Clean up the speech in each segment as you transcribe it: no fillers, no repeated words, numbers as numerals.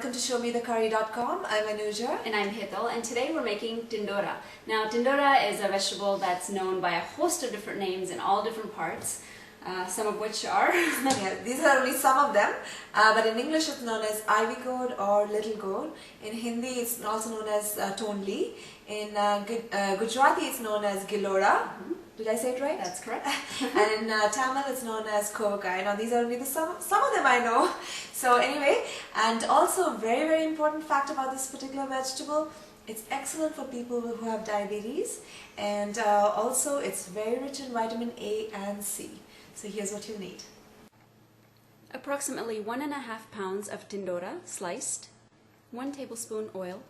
welcome to ShowMeTheCurry.com. I'm Anuja. And I'm Hital, and today we're making Tindora. Now, Tindora is a vegetable that's known by a host of different names in all different parts, some of which are... Yeah, these are only some of them, but in English it's known as ivy gourd or little gourd. In Hindi it's also known as tonli. In Gujarati it's known as gilora. Did I say it right? That's correct. And in Tamil it's known as kovakai. Now these are only some of them I know. So anyway, and also very, very important fact about this particular vegetable, it's excellent for people who have diabetes, and also it's very rich in vitamin A and C. So here's what you need. Approximately 1.5 pounds of Tindora sliced, 1 tablespoon oil,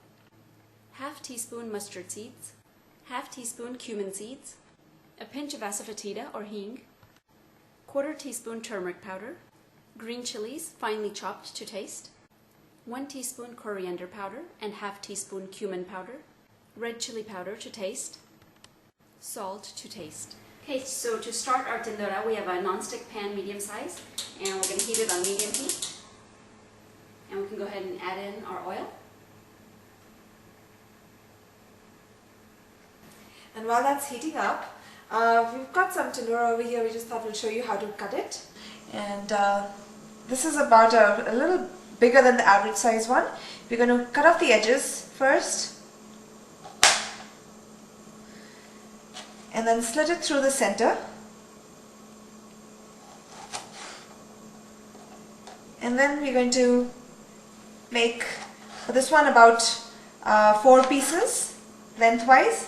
half teaspoon mustard seeds, half teaspoon cumin seeds, a pinch of asafoetida or hing, 1/4 teaspoon turmeric powder, green chilies finely chopped to taste, 1 teaspoon coriander powder and half teaspoon cumin powder, red chili powder to taste, salt to taste. Okay, so to start our Tindora, we have a non-stick pan medium size, and we're going to heat it on medium heat. And we can go ahead and add in our oil. And while that's heating up, we've got some Tindora over here. We just thought we'll show you how to cut it. And this is about a little bigger than the average size one. We're going to cut off the edges first, and then slit it through the center, and then we're going to make for this one about 4 pieces lengthwise.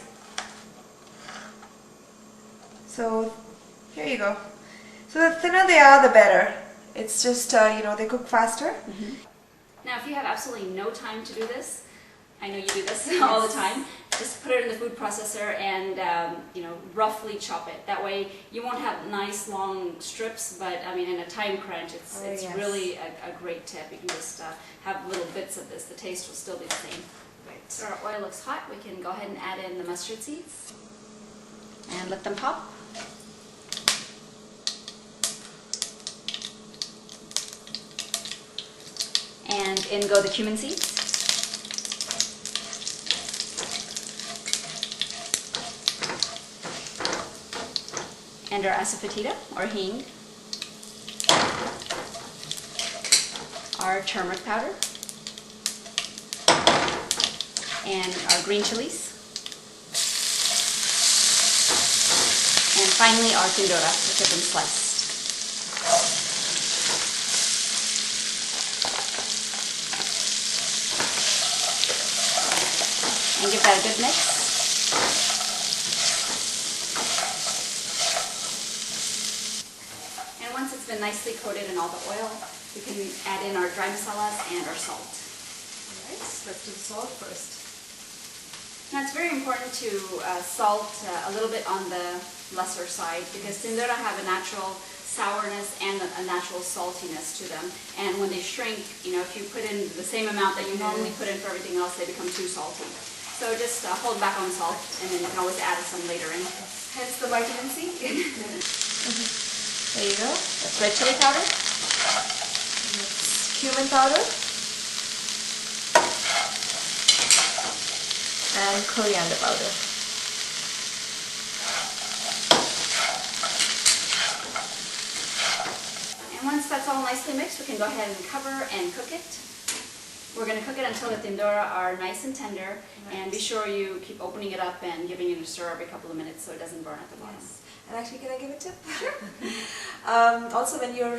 So here you go. So the thinner they are, the better. It's just, you know, they cook faster. Now, if you have absolutely no time to do this, I know you do this all the time, just put it in the food processor and, you know, roughly chop it. That way you won't have nice long strips, but I mean, in a time crunch, it's really a great tip. You can just have little bits of this. The taste will still be the same. Right. So our oil looks hot. We can go ahead and add in the mustard seeds and let them pop. And in go the cumin seeds. And our asafoetida, or hing. Our turmeric powder. And our green chilies. And finally our Tindora, which have been sliced. And give that a good mix. And once it's been nicely coated in all the oil, we can add in our dry masalas and our salt. Alright, let's do the salt first. Now it's very important to salt a little bit on the lesser side, because Tindora have a natural sourness and a natural saltiness to them, and when they shrink, you know, if you put in the same amount that you normally put in for everything else, they become too salty. So just hold back on salt, and then you can always add some later in. Hence the vitamin C. There you go. That's red chili powder. That's cumin powder. And coriander powder. And once that's all nicely mixed, we can go ahead and cover and cook it. We're going to cook it until the Tindora are nice and tender, and be sure you keep opening it up and giving it a stir every couple of minutes so it doesn't burn at the bottom. Yes. And actually, can I give a tip? Sure. Also, when you're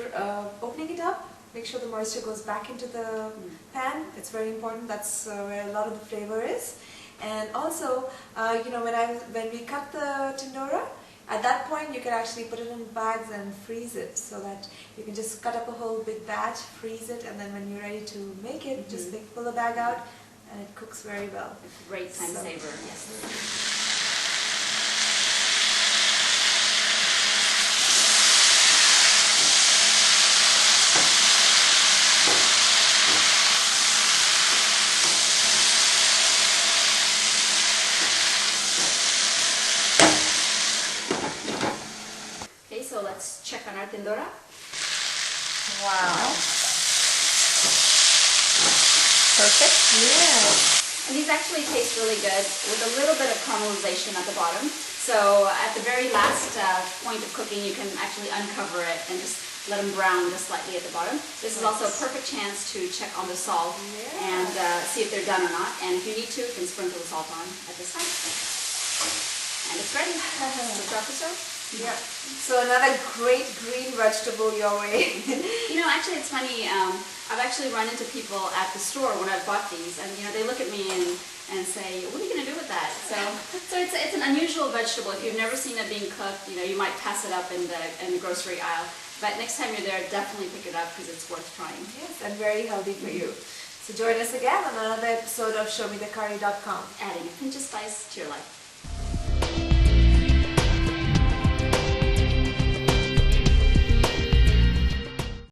opening it up, make sure the moisture goes back into the pan. It's very important. That's where a lot of the flavor is. And also, you know, when we cut the Tindora, at that point you can actually put it in bags and freeze it, so that you can just cut up a whole big batch, freeze it, and then when you're ready to make it, just pull the bag out, and it cooks very well. It's a great time saver. Yes. So let's check on our Tindora. Wow. Perfect. Yeah. And these actually taste really good with a little bit of caramelization at the bottom. So at the very last point of cooking, you can actually uncover it and just let them brown just slightly at the bottom. This is also a perfect chance to check on the salt and see if they're done or not. And if you need to, you can sprinkle the salt on at this time. And it's ready. So drop the serve. Yeah. So another great green vegetable your way. You know, actually it's funny, I've actually run into people at the store when I've bought these, and you know, they look at me and say, what are you going to do with that? So it's an unusual vegetable. If you've never seen it being cooked, you know, you might pass it up in the grocery aisle. But next time you're there, definitely pick it up because it's worth trying. Yes, and very healthy for you. So join us again on another episode of ShowMeTheCurry.com. Adding a pinch of spice to your life.